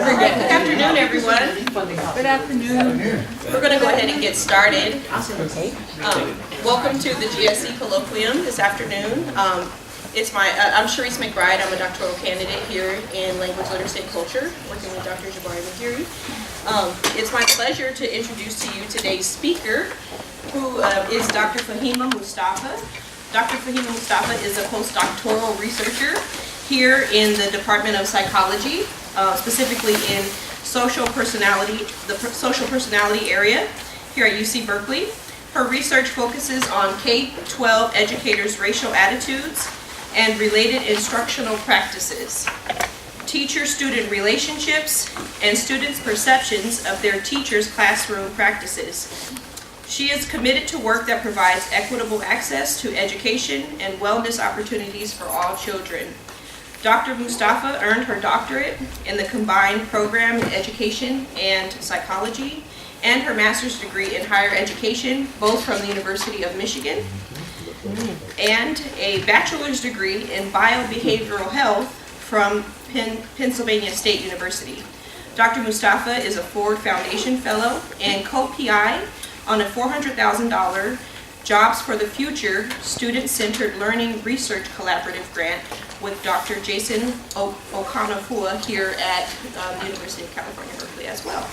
Good afternoon, everyone. Good afternoon. We're going to go ahead and get started. Welcome to the GSE Colloquium this afternoon. I'm Sharice McBride. I'm a doctoral candidate here in Language, Literacy, and Culture, working with Dr. Jabari Magiri. It's my pleasure to introduce to you today's speaker, who is Dr. Faheemah Mustafaa. Dr. Faheemah Mustafaa is a postdoctoral researcher here in the Department of Psychology, specifically in the social personality area here at UC Berkeley. Her research focuses on K-12 educators' racial attitudes and related instructional practices, teacher-student relationships, and students' perceptions of their teachers' classroom practices. She is committed to work that provides equitable access to education and wellness opportunities for all children. Dr. Mustafaa earned her doctorate in the combined program in education and psychology, and her master's degree in higher education, both from the University of Michigan, and a bachelor's degree in biobehavioral health from Pennsylvania State University. Dr. Mustafaa is a Ford Foundation Fellow and co-PI on a $400,000 Jobs for the Future Student-Centered Learning Research Collaborative Grant with Dr. Jason Okanafua here at the University of California, Berkeley as well.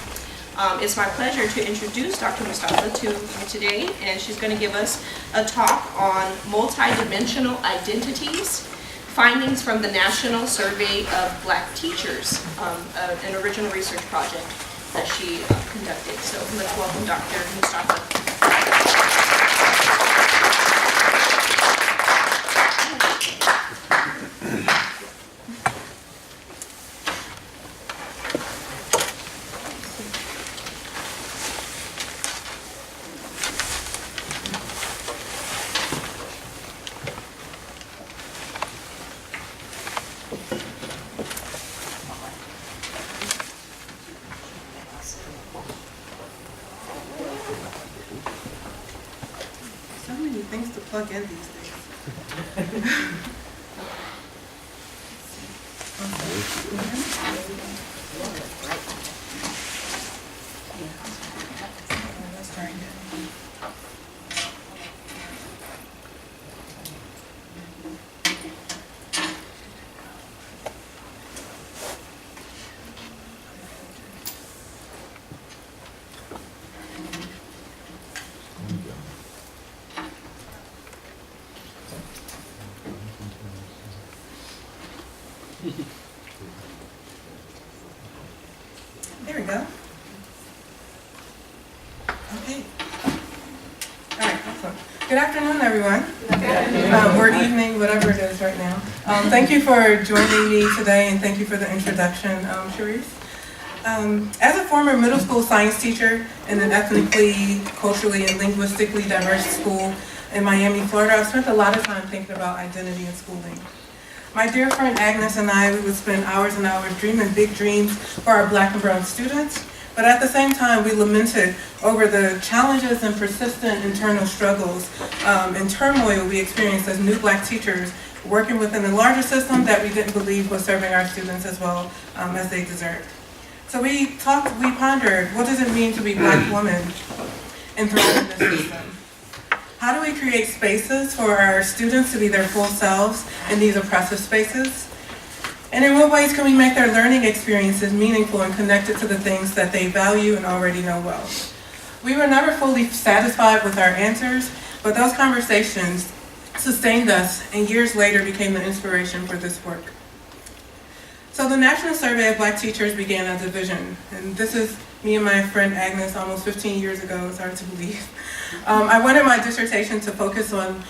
It's my pleasure to introduce Dr. Mustafaa to you today, and she's going to give us a talk on multidimensional identities, findings from the National Survey of Black Teachers, an original research project that she conducted. So let's welcome Dr. Mustafaa. Things to plug in these days. There we go. Okay. All right, awesome. Good afternoon, everyone. Or evening, whatever it is right now. Thank you for joining me today, and thank you for the introduction, Sharice. As a former middle school science teacher in an ethnically, culturally, and linguistically diverse school in Miami, Florida, I've spent a lot of time thinking about identity in schooling. My dear friend Agnes and I, we would spend hours and hours dreaming big dreams for our Black and brown students, but at the same time we lamented over the challenges and persistent internal struggles and turmoil we experienced as new Black teachers working within a larger system that we didn't believe was serving our students as well as they deserved. So we pondered, what does it mean to be Black women and thrive in this system? How do we create spaces for our students to be their full selves in these oppressive spaces? And in what ways can we make their learning experiences meaningful and connected to the things that they value and already know well? We were never fully satisfied with our answers, but those conversations sustained us and years later became the inspiration for this work. So the National Survey of Black Teachers began as a vision, and this is me and my friend Agnes almost 15 years ago. It's hard to believe. I wanted my dissertation to focus on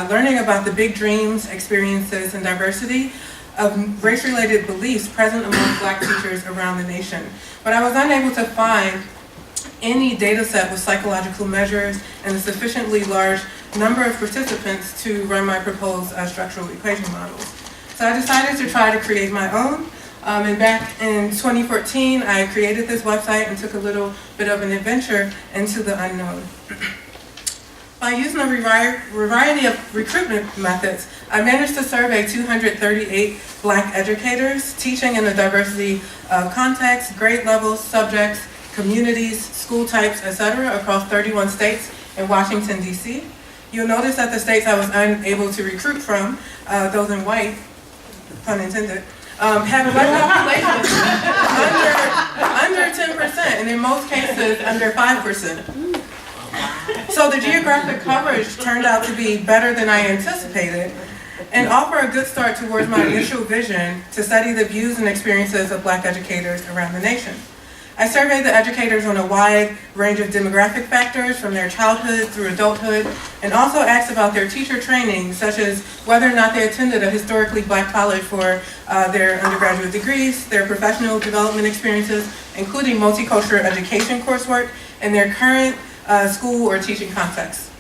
learning about the big dreams, experiences, and diversity of race-related beliefs present among Black teachers around the nation. But I was unable to find any data set with psychological measures and a sufficiently large number of participants to run my proposed structural equation models. So I decided to try to create my own. And back in 2014, I created this website and took a little bit of an adventure into the unknown. By using a variety of recruitment methods, I managed to survey 238 Black educators teaching in a diversity of contexts, grade levels, subjects, communities, school types, etc. across 31 states and Washington, D.C. You'll notice that the states I was unable to recruit from, those in white, pun intended, have a white population under 10%, and in most cases, under 5%. So the geographic coverage turned out to be better than I anticipated and offer a good start towards my initial vision to study the views and experiences of Black educators around the nation. I surveyed the educators on a wide range of demographic factors from their childhood through adulthood, and also asked about their teacher training, such as whether or not they attended a historically Black college for their undergraduate degrees, their professional development experiences, including multicultural education coursework, and their current school or teaching context.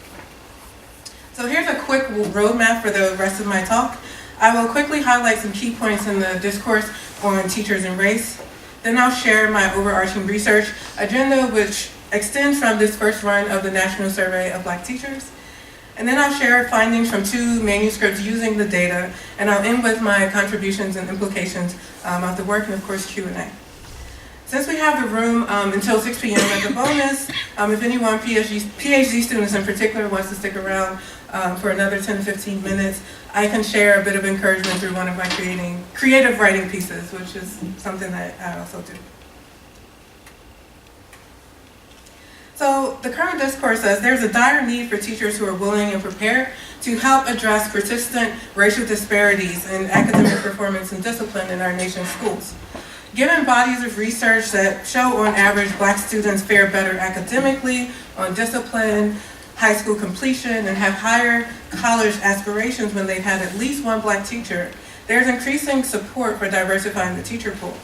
So here's a quick roadmap for the rest of my talk. I will quickly highlight some key points in the discourse on teachers and race. Then I'll share my overarching research agenda, which extends from this first run of the National Survey of Black Teachers. And then I'll share findings from 2 manuscripts using the data, and I'll end with my contributions and implications of the work, and of course Q&A. Since we have the room until 6 p.m. as a bonus, if anyone, PhD students in particular, wants to stick around for another 10 to 15 minutes, I can share a bit of encouragement through one of my creative writing pieces, which is something that I also do. So the current discourse says there's a dire need for teachers who are willing and prepared to help address persistent racial disparities in academic performance and discipline in our nation's schools. Given bodies of research that show on average Black students fare better academically, on discipline, high school completion, and have higher college aspirations when they've had at least one Black teacher, there's increasing support for diversifying the teacher pool.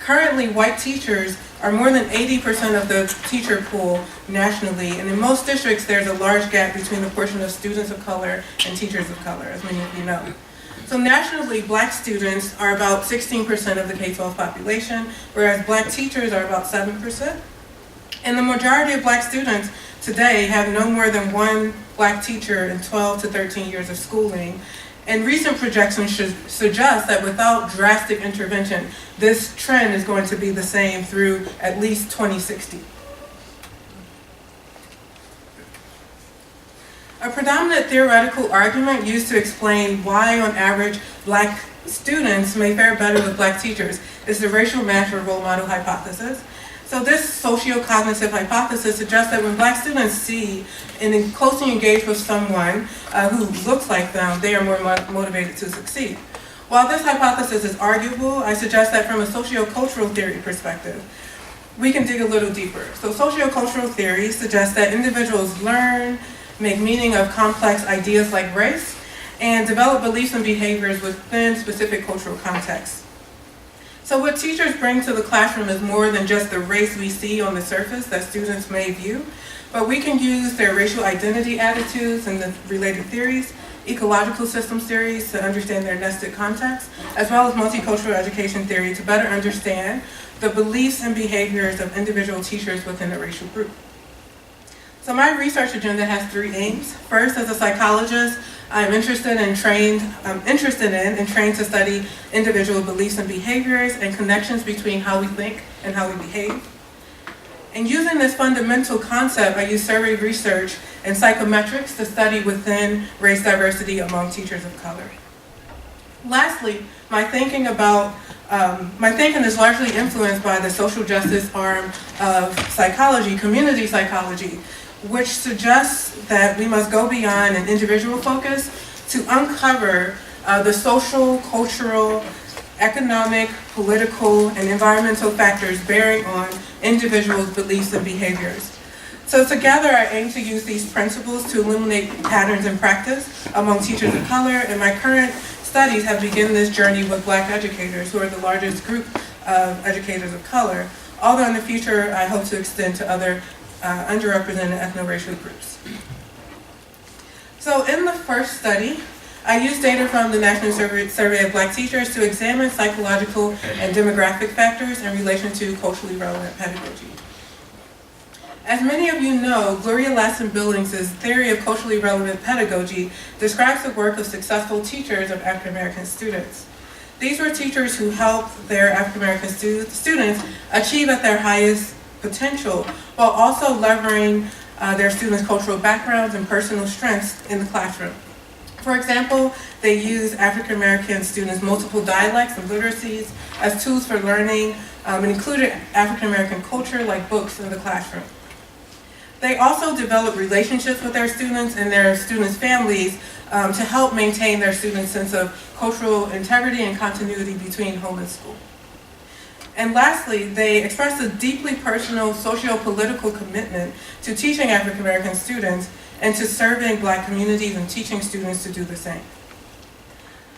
Currently, white teachers are more than 80% of the teacher pool nationally, and in most districts there's a large gap between the portion of students of color and teachers of color, as many of you know. So nationally, Black students are about 16% of the K-12 population, whereas Black teachers are about 7%. And the majority of Black students today have no more than one Black teacher in 12 to 13 years of schooling. And recent projections should suggest that without drastic intervention, this trend is going to be the same through at least 2060. A predominant theoretical argument used to explain why, on average, Black students may fare better with Black teachers is the racial match or role model hypothesis. So this socio-cognitive hypothesis suggests that when Black students see and closely engage with someone who looks like them, they are more motivated to succeed. While this hypothesis is arguable, I suggest that from a socio-cultural theory perspective, we can dig a little deeper. So socio-cultural theory suggests that individuals learn, make meaning of complex ideas like race, and develop beliefs and behaviors within specific cultural contexts. So what teachers bring to the classroom is more than just the race we see on the surface that students may view, but we can use their racial identity attitudes and the related theories, ecological systems theories to understand their nested context, as well as multicultural education theory to better understand the beliefs and behaviors of individual teachers within a racial group. So my research agenda has 3 aims. First, as a psychologist, I'm interested in and trained to study individual beliefs and behaviors and connections between how we think and how we behave. And using this fundamental concept, I use survey research and psychometrics to study within race diversity among teachers of color. Lastly, my thinking is largely influenced by the social justice arm of psychology, community psychology, which suggests that we must go beyond an individual focus to uncover the social, cultural, economic, political, and environmental factors bearing on individuals' beliefs and behaviors. So together I aim to use these principles to illuminate patterns in practice among teachers of color, and my current studies have begun this journey with Black educators, who are the largest group of educators of color, although in the future I hope to extend to other underrepresented ethno-racial groups. So in the first study, I used data from the National Survey of Black Teachers to examine psychological and demographic factors in relation to culturally relevant pedagogy. As many of you know, Gloria Lasson-Billings' theory of culturally relevant pedagogy describes the work of successful teachers of African American students. These were teachers who helped their African American students achieve at their highest potential, while also leveraging their students' cultural backgrounds and personal strengths in the classroom. For example, they use African American students' multiple dialects and literacies as tools for learning and included African American culture like books in the classroom. They also develop relationships with their students and their students' families to help maintain their students' sense of cultural integrity and continuity between home and school. And lastly, they express a deeply personal socio-political commitment to teaching African American students and to serving Black communities and teaching students to do the same.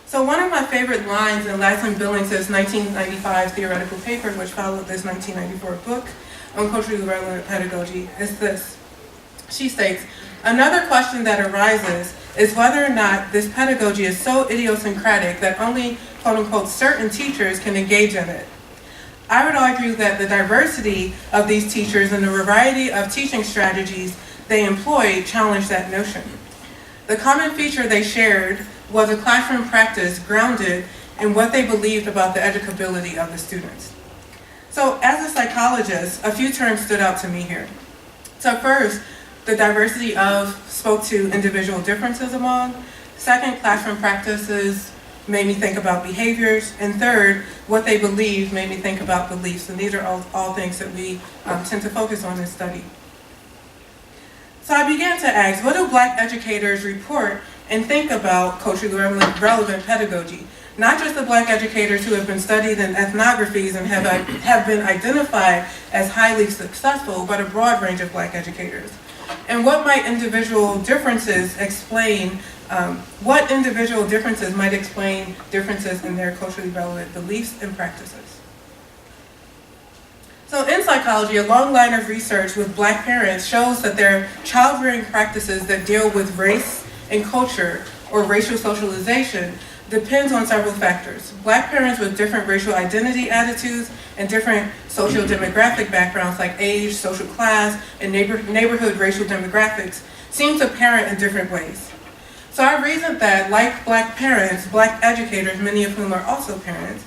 So one of my favorite lines in Lasson-Billings' 1995 theoretical paper, which followed this 1994 book on culturally relevant pedagogy, is this. She states, "Another question that arises is whether or not this pedagogy is so idiosyncratic that only, quote-unquote, certain teachers can engage in it. I would argue that the diversity of these teachers and the variety of teaching strategies they employ challenge that notion. The common feature they shared was a classroom practice grounded in what they believed about the educability of the students." So as a psychologist, a few terms stood out to me here. So first, the diversity of spoke to individual differences among. Second, classroom practices made me think about behaviors. And third, what they believed made me think about beliefs. And these are all things that we tend to focus on in study. So I began to ask, what do Black educators report and think about culturally relevant pedagogy? Not just the Black educators who have been studied in ethnographies and have been identified as highly successful, but a broad range of Black educators. And what might individual differences explain, might explain differences in their culturally relevant beliefs and practices? So in psychology, a long line of research with Black parents shows that their child-rearing practices that deal with race and culture or racial socialization depends on several factors. Black parents with different racial identity attitudes and different sociodemographic backgrounds like age, social class, and neighborhood racial demographics seem to parent in different ways. So I reasoned that, like Black parents, Black educators, many of whom are also parents,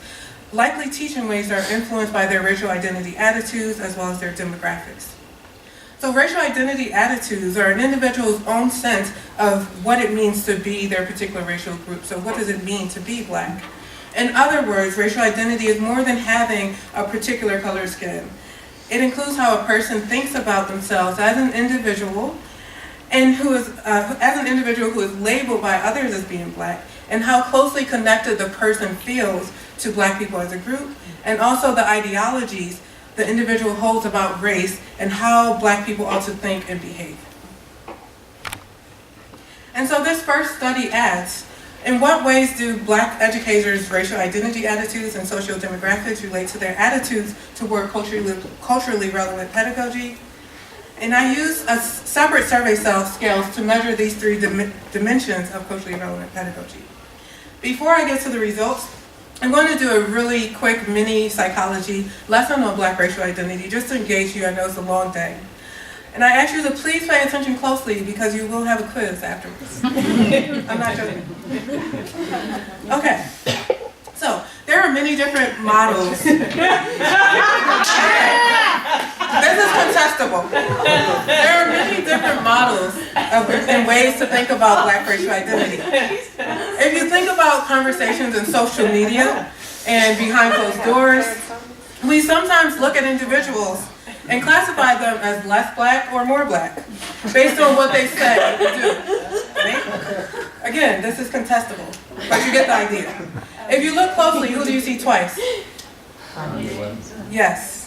likely teaching ways are influenced by their racial identity attitudes as well as their demographics. So racial identity attitudes are an individual's own sense of what it means to be their particular racial group. So what does it mean to be Black? In other words, racial identity is more than having a particular color skin. It includes how a person thinks about themselves as an individual and who is labeled by others as being Black, and how closely connected the person feels to Black people as a group, and also the ideologies the individual holds about race and how Black people ought to think and behave. And so this first study asks, in what ways do Black educators' racial identity attitudes and social demographics relate to their attitudes toward culturally relevant pedagogy? And I use a separate survey scales to measure these three dimensions of culturally relevant pedagogy. Before I get to the results, I'm going to do a really quick mini psychology lesson on Black racial identity, just to engage you. I know it's a long day. And I ask you to please pay attention closely because you will have a quiz afterwards. I'm not joking. Okay, so there are many different models. This is contestable. There are many different models and ways to think about Black racial identity. If you think about conversations in social media and behind closed doors, we sometimes look at individuals and classify them as less Black or more Black based on what they say or do. Right? Again, this is contestable, but you get the idea. If you look closely, who do you see twice? Yes.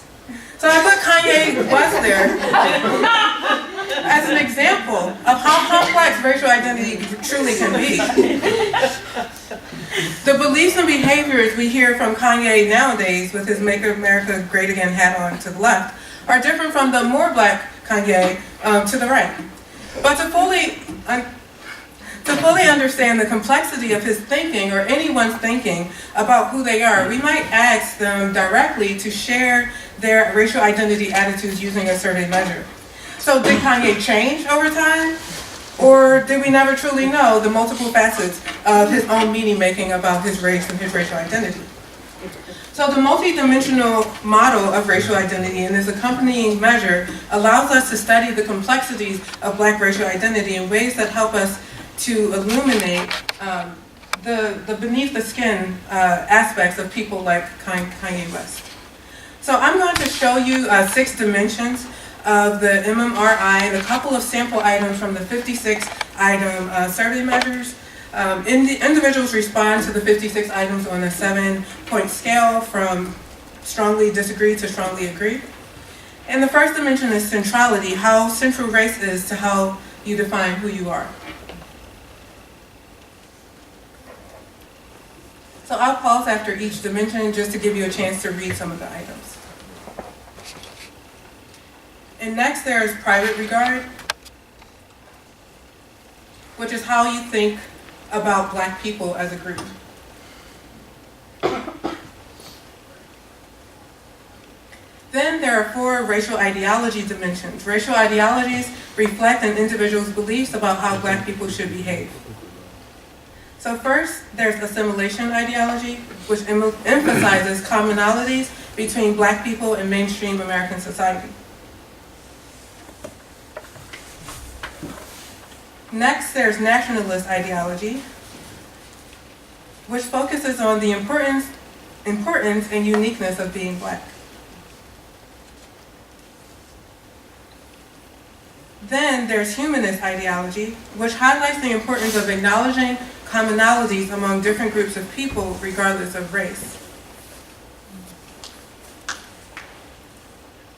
So I put Kanye West there as an example of how complex racial identity truly can be. The beliefs and behaviors we hear from Kanye nowadays with his Make America Great Again hat on to the left are different from the more Black Kanye to the right. But to fully understand the complexity of his thinking or anyone's thinking about who they are, we might ask them directly to share their racial identity attitudes using a survey measure. So did Kanye change over time? Or did we never truly know the multiple facets of his own meaning making about his race and his racial identity? So the multidimensional model of racial identity and its accompanying measure allows us to study the complexities of Black racial identity in ways that help us to illuminate the beneath the skin aspects of people like Kanye West. So I'm going to show you 6 dimensions of the MMRI and a couple of sample items from the 56 item survey measures. Individuals respond to the 56 items on a 7-point scale from strongly disagree to strongly agree. And the first dimension is centrality, how central race is to how you define who you are. So I'll pause after each dimension just to give you a chance to read some of the items. And next there is private regard, which is how you think about Black people as a group. Then there are 4 racial ideology dimensions. Racial ideologies reflect an individual's beliefs about how Black people should behave. So first, there's assimilation ideology, which emphasizes commonalities between Black people and mainstream American society. Next, there's nationalist ideology, which focuses on the importance and uniqueness of being Black. Then there's humanist ideology, which highlights the importance of acknowledging commonalities among different groups of people, regardless of race.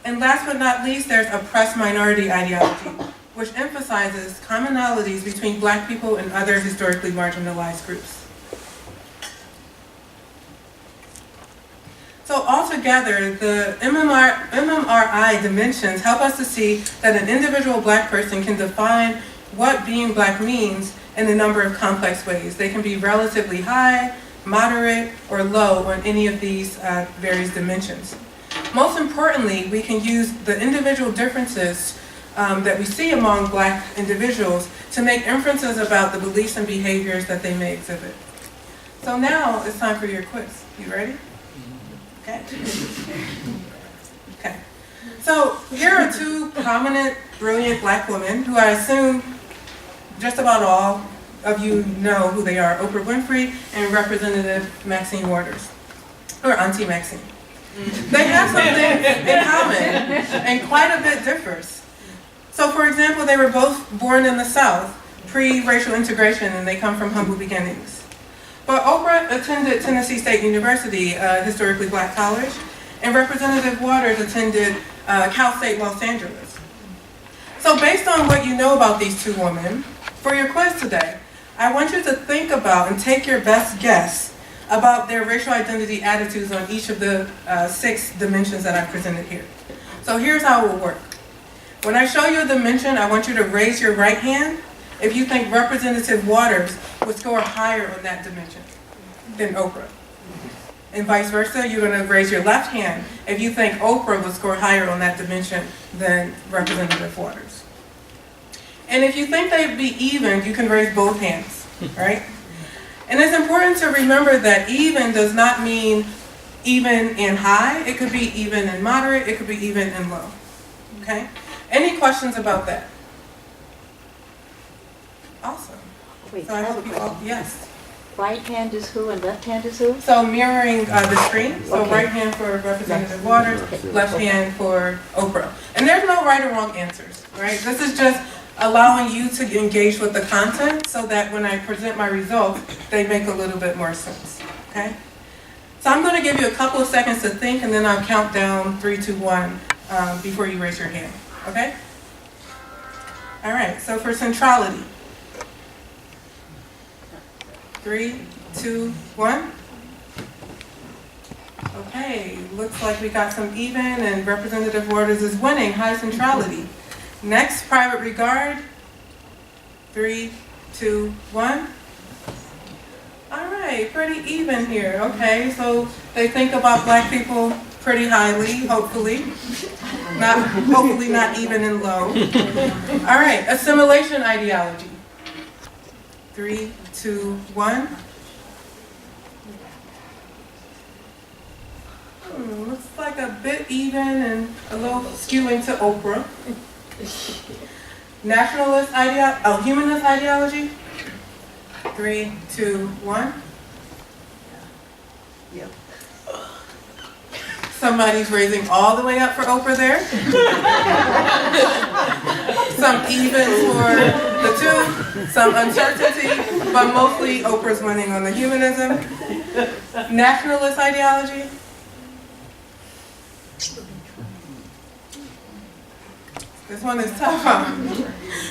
And last but not least, there's oppressed minority ideology, which emphasizes commonalities between Black people and other historically marginalized groups. So altogether, the MMRI dimensions help us to see that an individual Black person can define what being Black means in a number of complex ways. They can be relatively high, moderate, or low on any of these various dimensions. Most importantly, we can use the individual differences that we see among Black individuals to make inferences about the beliefs and behaviors that they may exhibit. So now it's time for your quiz. You ready? Okay. Okay. So here are 2 prominent, brilliant Black women who I assume just about all of you know who they are: Oprah Winfrey and Representative Maxine Waters, or Auntie Maxine. They have something in common, and quite a bit differs. So for example, they were both born in the South, pre-racial integration, and they come from humble beginnings. But Oprah attended Tennessee State University, a historically Black college, and Representative Waters attended Cal State Los Angeles. So based on what you know about these 2 women, for your quiz today, I want you to think about and take your best guess about their racial identity attitudes on each of the 6 dimensions that I've presented here. So here's how it will work. When I show you a dimension, I want you to raise your right hand if you think Representative Waters would score higher on that dimension than Oprah. And vice versa, you're going to raise your left hand if you think Oprah would score higher on that dimension than Representative Waters. And if you think they'd be even, you can raise both hands, right? And it's important to remember that even does not mean even and high. It could be even and moderate. It could be even and low, okay? Any questions about that? Awesome. Wait, So I hope you all, yes. right hand is who and left hand is who? So mirroring the screen, so Okay. right hand for Representative Waters, left hand for Oprah. And there's no right or wrong answers, right? This is just allowing you to engage with the content so that when I present my results, they make a little bit more sense, okay? So I'm going to give you a couple of seconds to think, and then I'll count down 3, 2, 1 before you raise your hand, okay? All right, so for centrality. 3, 2, 1. Okay, looks like we got some even, and Representative Waters is winning high centrality. Next, private regard. 3, 2, 1. All right, pretty even here. Okay, so they think about Black people pretty highly, hopefully. hopefully not even and low. All right, assimilation ideology. 3, 2, 1. Looks like a bit even and a little skewing to Oprah. Humanist ideology. 3, 2, 1. Yep. Somebody's raising all the way up for Oprah there. Some even for the two, some uncertainty, but mostly Oprah's winning on the humanism. Nationalist ideology. This one is tough, huh?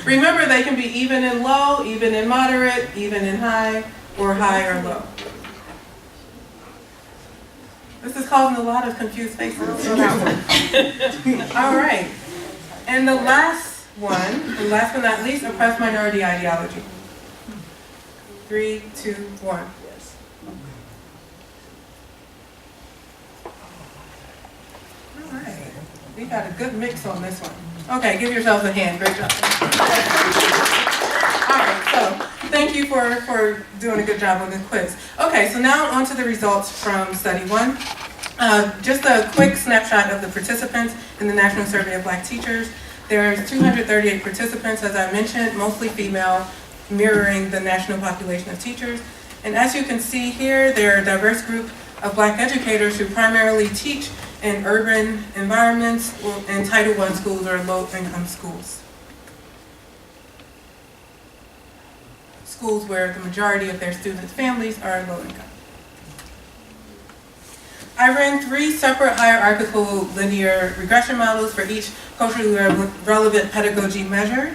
Remember, they can be even and low, even and moderate, even and high, or high or low. This is causing a lot of confused faces. All right. And the last one, and last but not least, oppressed minority ideology. 3, 2, 1. All right. We got a good mix on this one. Okay, give yourselves a hand. Great job. All right, so thank you for doing a good job on this quiz. Okay, so now on to the results from Study 1. Just a quick snapshot of the participants in the National Survey of Black Teachers. There's 238 participants, as I mentioned, mostly female, mirroring the national population of teachers. And as you can see here, they're a diverse group of Black educators who primarily teach in urban environments and Title I schools or low-income schools. Schools where the majority of their students' families are low income. I ran 3 separate hierarchical linear regression models for each culturally relevant pedagogy measure,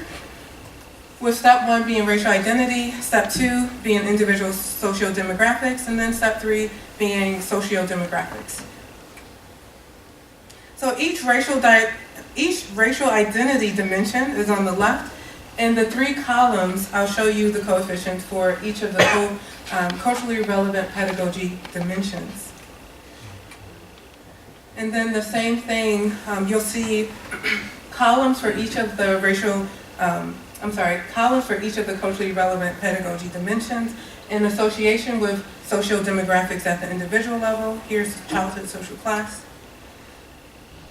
with step 1 being racial identity, step 2 being individual sociodemographics, and then step 3 being sociodemographics. So each racial identity dimension is on the left. In the 3 columns, I'll show you the coefficients for each of the culturally relevant pedagogy dimensions. And then the same thing, you'll see columns for each of the columns for each of the culturally relevant pedagogy dimensions in association with sociodemographics at the individual level. Here's childhood social class.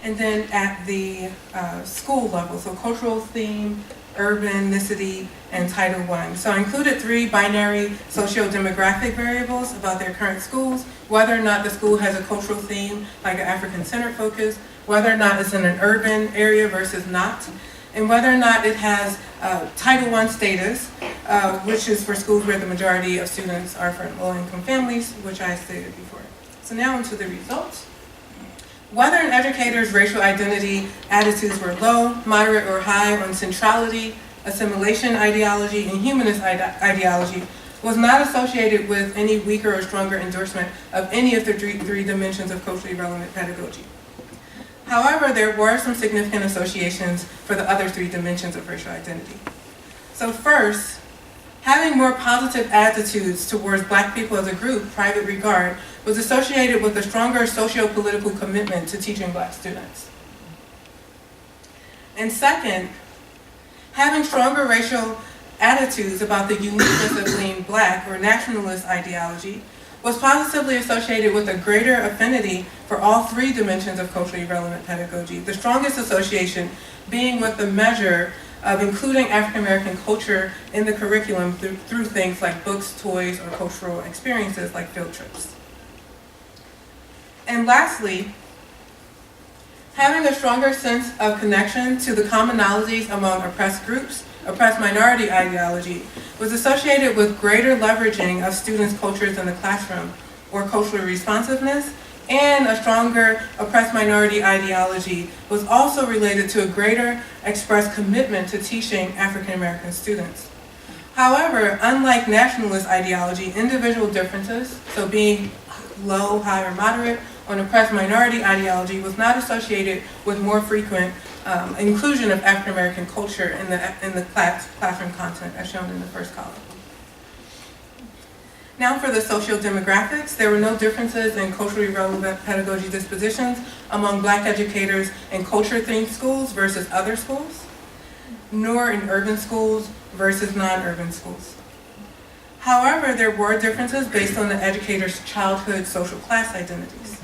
And then at the school level, so cultural theme, urbanicity, and Title I. So I included 3 binary socio-demographic variables about their current schools, whether or not the school has a cultural theme, like an African-centered focus, whether or not it's in an urban area versus not, and whether or not it has Title I status, which is for schools where the majority of students are from low-income families, which I stated before. So now onto the results. Whether an educator's racial identity attitudes were low, moderate, or high on centrality, assimilation ideology, and humanist ideology was not associated with any weaker or stronger endorsement of any of the 3 dimensions of culturally relevant pedagogy. However, there were some significant associations for the other 3 dimensions of racial identity. So first, having more positive attitudes towards Black people as a group, private regard, was associated with a stronger socio-political commitment to teaching Black students. And second, having stronger racial attitudes about the uniqueness of being Black or nationalist ideology was positively associated with a greater affinity for all 3 dimensions of culturally relevant pedagogy, the strongest association being with the measure of including African American culture in the curriculum through things like books, toys, or cultural experiences like field trips. And lastly, having a stronger sense of connection to the commonalities among oppressed groups, oppressed minority ideology, was associated with greater leveraging of students' cultures in the classroom, or cultural responsiveness, and a stronger oppressed minority ideology was also related to a greater expressed commitment to teaching African American students. However, unlike nationalist ideology, individual differences, so being low, high, or moderate, on oppressed minority ideology was not associated with more frequent inclusion of African American culture in the classroom content as shown in the first column. Now for the sociodemographics, there were no differences in culturally relevant pedagogy dispositions among Black educators in culture-themed schools versus other schools, nor in urban schools versus non-urban schools. However, there were differences based on the educators' childhood social class identities.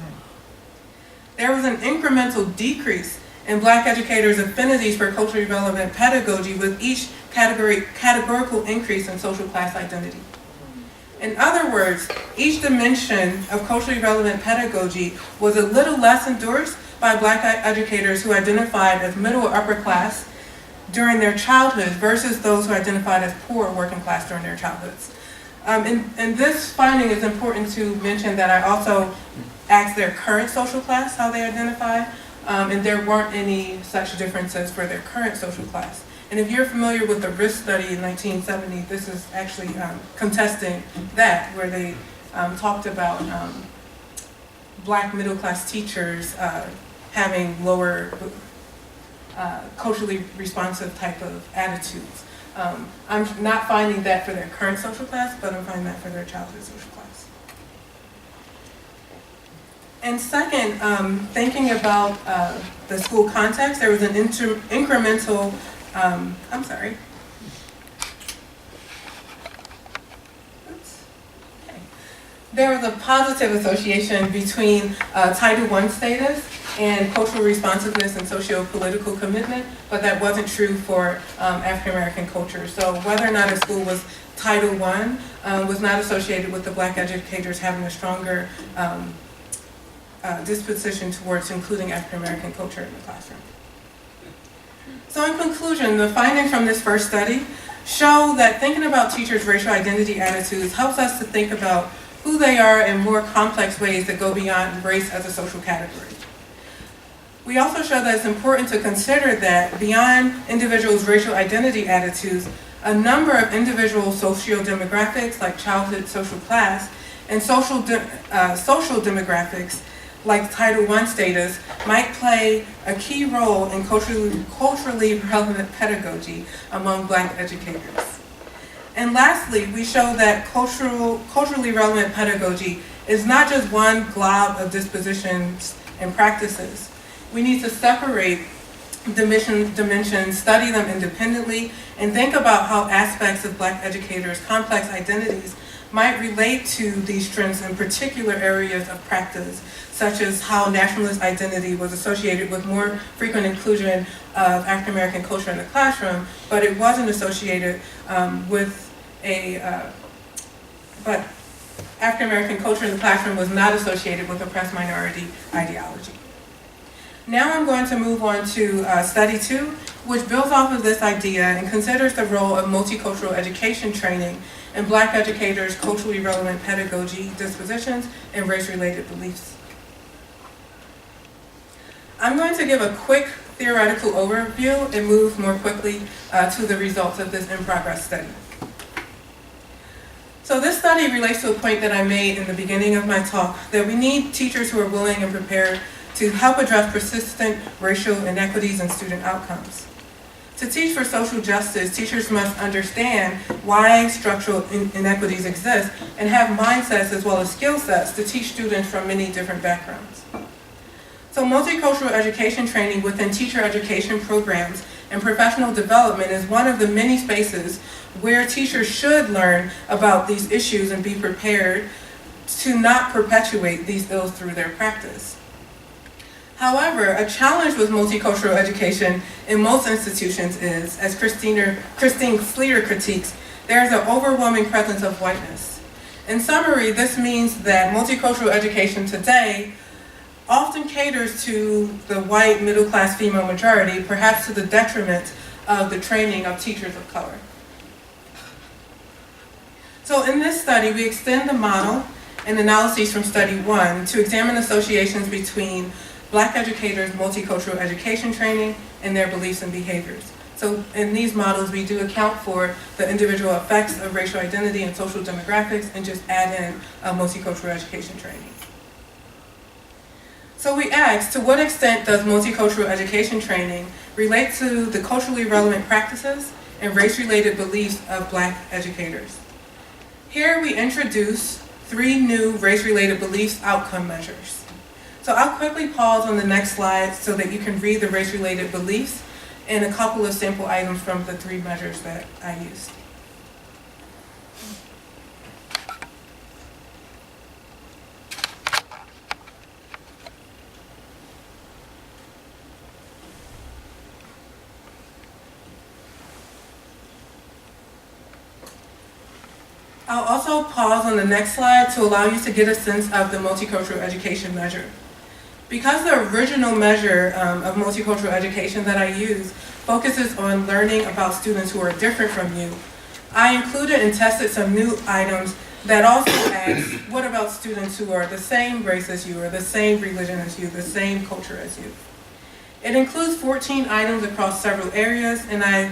There was an incremental decrease in Black educators' affinities for culturally relevant pedagogy with each categorical increase in social class identity. In other words, each dimension of culturally relevant pedagogy was a little less endorsed by Black educators who identified as middle or upper class during their childhood versus those who identified as poor or working class during their childhoods. And this finding is important to mention that I also asked their current social class how they identify, and there weren't any such differences for their current social class. And if you're familiar with the risk study in 1970, this is actually contesting that, where they talked about Black middle-class teachers having lower culturally responsive type of attitudes. I'm not finding that for their current social class, but I'm finding that for their childhood social class. And second, thinking about the school context, there was an incremental There was a positive association between Title I status and cultural responsiveness and socio-political commitment, but that wasn't true for African American culture. So whether or not a school was Title I was not associated with the Black educators having a stronger disposition towards including African American culture in the classroom. So in conclusion, the findings from this first study show that thinking about teachers' racial identity attitudes helps us to think about who they are in more complex ways that go beyond race as a social category. We also show that it's important to consider that beyond individuals' racial identity attitudes, a number of individual sociodemographics like childhood social class and social demographics like Title I status might play a key role in culturally relevant pedagogy among Black educators. And lastly, we show that culturally relevant pedagogy is not just one glob of dispositions and practices. We need to separate dimensions, study them independently, and think about how aspects of Black educators' complex identities might relate to these trends in particular areas of practice, such as how nationalist identity was associated with more frequent inclusion of African American culture in the classroom, but it wasn't associated but African American culture in the classroom was not associated with oppressed minority ideology. Now I'm going to move on to study 2, which builds off of this idea and considers the role of multicultural education training in Black educators' culturally relevant pedagogy, dispositions, and race-related beliefs. I'm going to give a quick theoretical overview and move more quickly to the results of this in-progress study. So this study relates to a point that I made in the beginning of my talk, that we need teachers who are willing and prepared to help address persistent racial inequities and student outcomes. To teach for social justice, teachers must understand why structural inequities exist and have mindsets as well as skill sets to teach students from many different backgrounds. So multicultural education training within teacher education programs and professional development is one of the many spaces where teachers should learn about these issues and be prepared to not perpetuate these ills through their practice. However, a challenge with multicultural education in most institutions is, as Christine Sleeter critiques, there is an overwhelming presence of whiteness. In summary, this means that multicultural education today often caters to the white middle-class female majority, perhaps to the detriment of the training of teachers of color. So in this study, we extend the model and analyses from study 1 to examine associations between Black educators' multicultural education training and their beliefs and behaviors. So in these models, we do account for the individual effects of racial identity and social demographics and just add in multicultural education training. So we asked, to what extent does multicultural education training relate to the culturally relevant practices and race-related beliefs of Black educators? Here we introduce 3 new race-related beliefs outcome measures. So I'll quickly pause on the next slide so that you can read the race-related beliefs and a couple of sample items from the 3 measures that I used. I'll also pause on the next slide to allow you to get a sense of the multicultural education measure. Because the original measure of multicultural education that I use focuses on learning about students who are different from you, I included and tested some new items that also ask, what about students who are the same race as you, or the same religion as you, the same culture as you? It includes 14 items across several areas, and I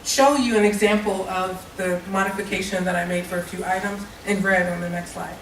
show you an example of the modification that I made for a few items in red on the next slide.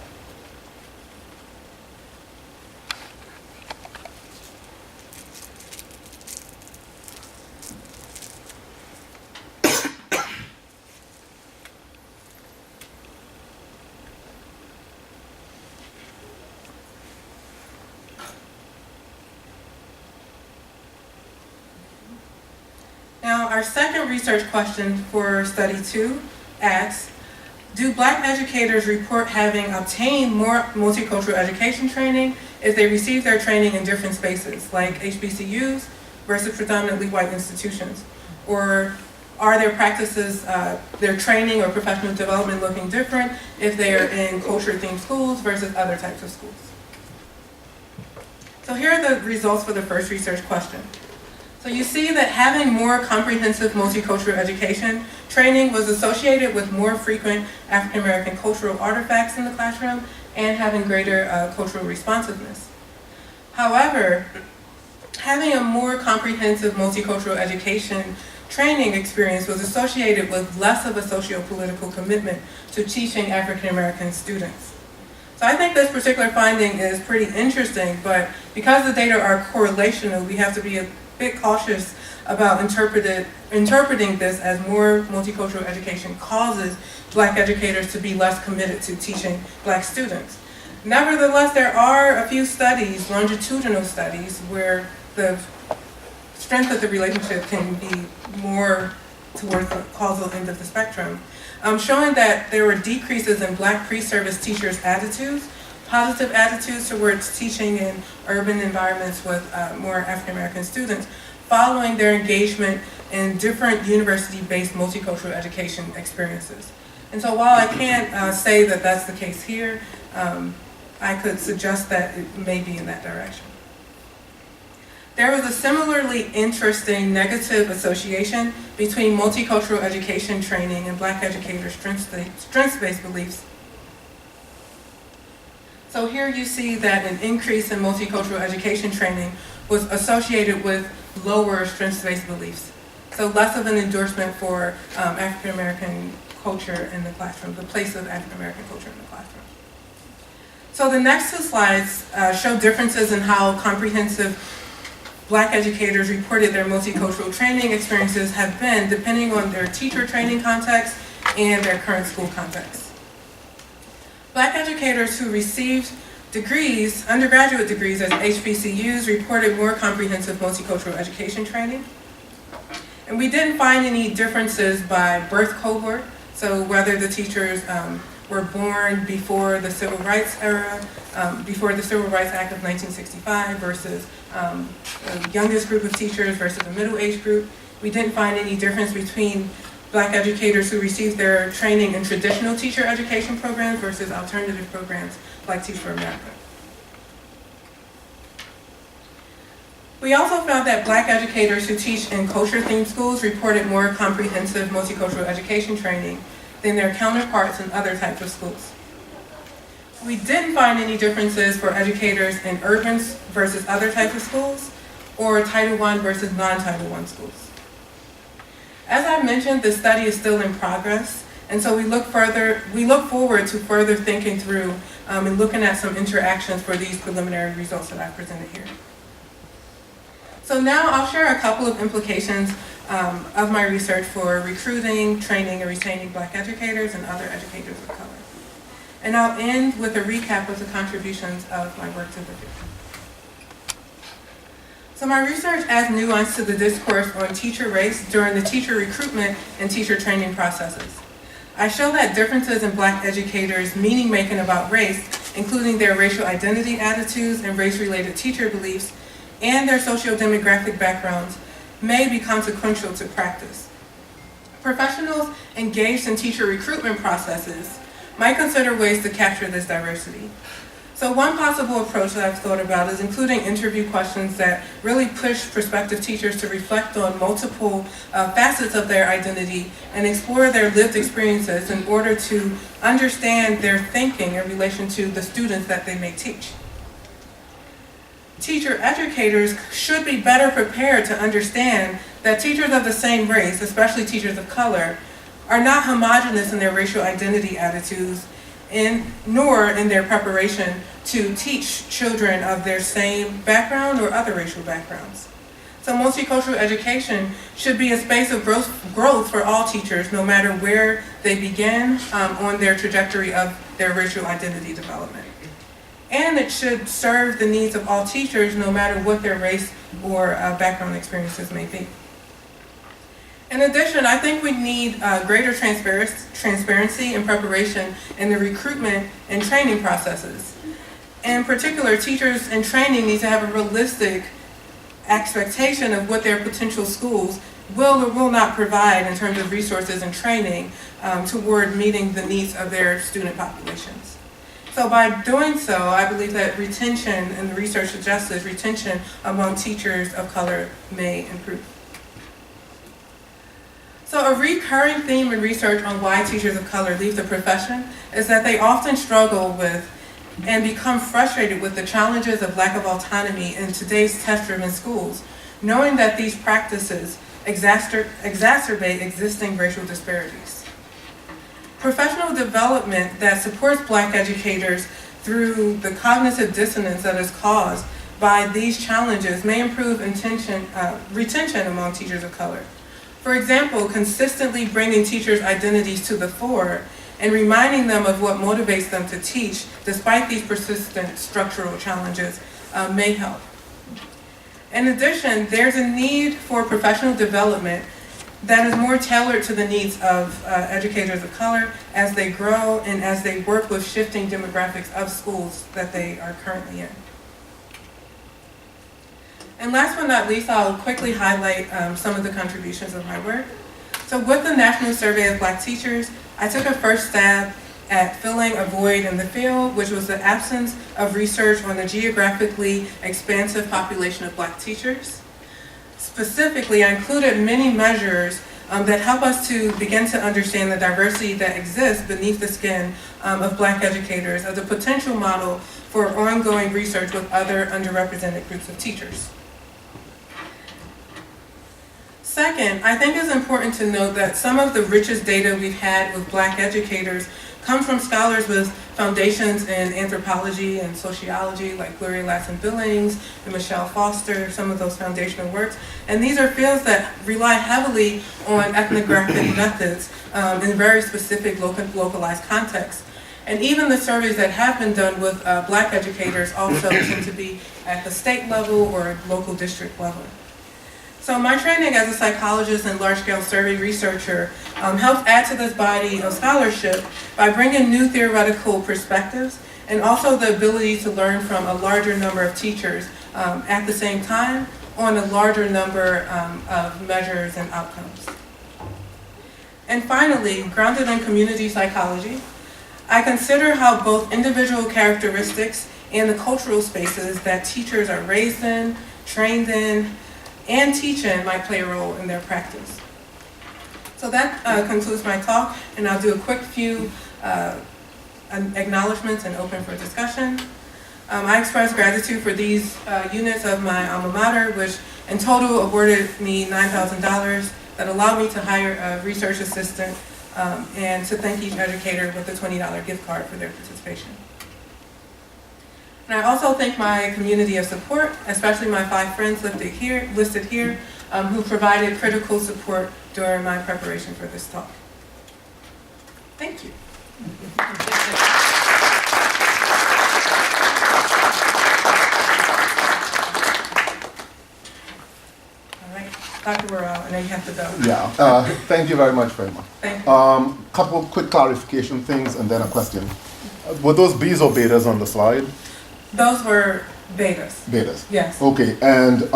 Now, our second research question for study 2 asks, do Black educators report having obtained more multicultural education training if they receive their training in different spaces, like HBCUs versus predominantly white institutions? Or are their practices, their training or professional development looking different if they are in culture-themed schools versus other types of schools? So here are the results for the first research question. So you see that having more comprehensive multicultural education training was associated with more frequent African American cultural artifacts in the classroom and having greater cultural responsiveness. However, having a more comprehensive multicultural education training experience was associated with less of a socio-political commitment to teaching African American students. So I think this particular finding is pretty interesting, but because the data are correlational, we have to be a bit cautious about interpreting this as more multicultural education causes Black educators to be less committed to teaching Black students. Nevertheless, there are a few studies, longitudinal studies, where the strength of the relationship can be more towards the causal end of the spectrum, showing that there were decreases in Black pre-service teachers' attitudes, positive attitudes towards teaching in urban environments with more African American students following their engagement in different university-based multicultural education experiences. And so while I can't say that that's the case here, I could suggest that it may be in that direction. There was a similarly interesting negative association between multicultural education training and Black educators' strengths-based beliefs. So here you see that an increase in multicultural education training was associated with lower strengths-based beliefs. So less of an endorsement for African American culture in the classroom, the place of African American culture in the classroom. So the next 2 slides show differences in how comprehensive Black educators reported their multicultural training experiences have been depending on their teacher training context and their current school context. Black educators who received degrees, undergraduate degrees as HBCUs, reported more comprehensive multicultural education training. And we didn't find any differences by birth cohort, so whether the teachers were born before the Civil Rights era, before the Civil Rights Act of 1965 versus the youngest group of teachers versus the middle-aged group. We didn't find any difference between Black educators who received their training in traditional teacher education programs versus alternative programs like Teach for America. We also found that Black educators who teach in culture-themed schools reported more comprehensive multicultural education training than their counterparts in other types of schools. We didn't find any differences for educators in urban versus other types of schools, or Title I versus non-Title I schools. As I mentioned, the study is still in progress, and so we look forward to further thinking through and looking at some interactions for these preliminary results that I've presented here. So now I'll share a couple of implications of my research for recruiting, training, and retaining Black educators and other educators of color. And I'll end with a recap of the contributions of my work to the field. So my research adds nuance to the discourse on teacher race during the teacher recruitment and teacher training processes. I show that differences in Black educators' meaning-making about race, including their racial identity attitudes and race-related teacher beliefs, and their sociodemographic backgrounds, may be consequential to practice. Professionals engaged in teacher recruitment processes might consider ways to capture this diversity. So one possible approach that I've thought about is including interview questions that really push prospective teachers to reflect on multiple facets of their identity and explore their lived experiences in order to understand their thinking in relation to the students that they may teach. Teacher educators should be better prepared to understand that teachers of the same race, especially teachers of color, are not homogenous in their racial identity attitudes, nor in their preparation to teach children of their same background or other racial backgrounds. So multicultural education should be a space of growth for all teachers, no matter where they begin on their trajectory of their racial identity development. And it should serve the needs of all teachers, no matter what their race or background experiences may be. In addition, I think we need greater transparency and preparation in the recruitment and training processes. In particular, teachers in training need to have a realistic expectation of what their potential schools will or will not provide in terms of resources and training toward meeting the needs of their student populations. So by doing so, I believe that retention, and the research suggests this, retention among teachers of color may improve. So a recurring theme in research on why teachers of color leave the profession is that they often struggle with and become frustrated with the challenges of lack of autonomy in today's test-driven schools, knowing that these practices exacerbate existing racial disparities. Professional development that supports Black educators through the cognitive dissonance that is caused by these challenges may improve retention among teachers of color. For example, consistently bringing teachers' identities to the fore and reminding them of what motivates them to teach despite these persistent structural challenges may help. In addition, there's a need for professional development that is more tailored to the needs of educators of color as they grow and as they work with shifting demographics of schools that they are currently in. And last but not least, I'll quickly highlight some of the contributions of my work. So with the National Survey of Black Teachers, I took a first stab at filling a void in the field, which was the absence of research on the geographically expansive population of Black teachers. Specifically, I included many measures that help us to begin to understand the diversity that exists beneath the skin of Black educators as a potential model for ongoing research with other underrepresented groups of teachers. Second, I think it's important to note that some of the richest data we've had with Black educators come from scholars with foundations in anthropology and sociology, like Gloria Ladson-Billings and Michelle Foster, some of those foundational works. And these are fields that rely heavily on ethnographic methods in very specific localized contexts. And even the surveys that have been done with Black educators also tend to be at the state level or local district level. So my training as a psychologist and large-scale survey researcher helps add to this body of scholarship by bringing new theoretical perspectives and also the ability to learn from a larger number of teachers at the same time on a larger number of measures and outcomes. And finally, grounded in community psychology, I consider how both individual characteristics and the cultural spaces that teachers are raised in, trained in, and teach in might play a role in their practice. So that concludes my talk, and I'll do a quick few acknowledgments and open for discussion. I express gratitude for these units of my alma mater, which in total awarded me $9,000 that allowed me to hire a research assistant and to thank each educator with a $20 gift card for their participation. And I also thank my community of support, especially my 5 friends listed here, who provided critical support during my preparation for this talk. Thank you. Dr. Burrell, I know you have to go. Yeah, thank you very much, Faheemah. Thank you. Couple quick clarification things and then a question. Were those Bs or betas on the slide? Those were betas. Betas. Yes. Okay, and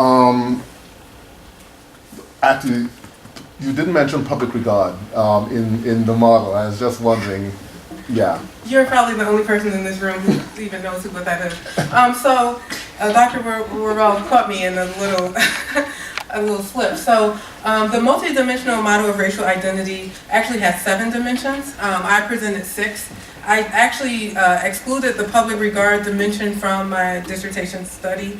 actually, you didn't mention public regard in the model. I was just wondering, yeah. You're probably the only person in this room who even knows what that is. Dr. Burrell caught me in a little a little slip. So the multidimensional model of racial identity actually has 7 dimensions. I presented 6. I actually excluded the public regard dimension from my dissertation study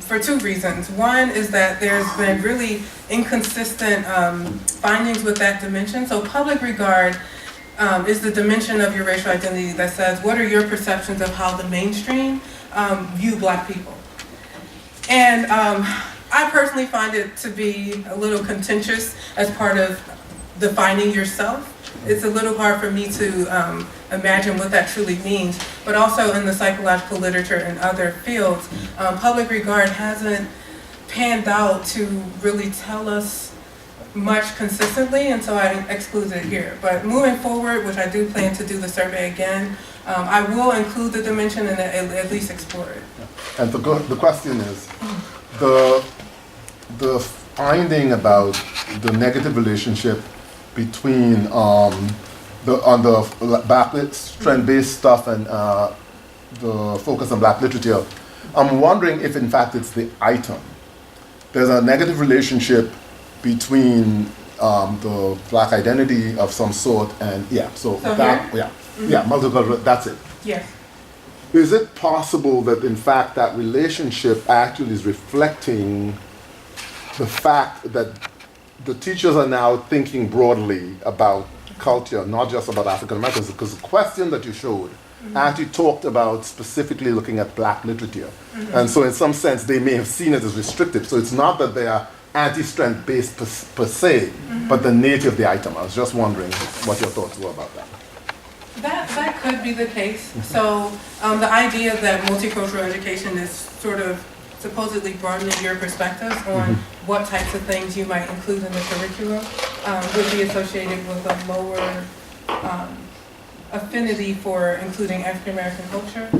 for 2 reasons. One is that there's been really inconsistent findings with that dimension. So public regard is the dimension of your racial identity that says, what are your perceptions of how the mainstream view Black people? And I personally find it to be a little contentious as part of defining yourself. It's a little hard for me to imagine what that truly means, but also in the psychological literature and other fields, public regard hasn't panned out to really tell us much consistently, and so I excluded it here. But moving forward, which I do plan to do the survey again, I will include the dimension and at least explore it. And the question is, the finding about the negative relationship between the Black strength-based stuff and the focus on Black literature, I'm wondering if in fact it's the item. There's a negative relationship between the Black identity of some sort and multicultural, that's it. Yes. Is it possible that in fact that relationship actually is reflecting the fact that the teachers are now thinking broadly about culture, not just about African Americans? Because the question that you showed actually talked about specifically looking at Black literature. And so in some sense they may have seen it as restricted. So it's not that they are anti-strength based per se, but the nature of the item. I was just wondering what your thoughts were about that. That could be the case. So the idea that multicultural education is sort of supposedly broadening your perspective on what types of things you might include in the curriculum would be associated with a lower affinity for including African American culture.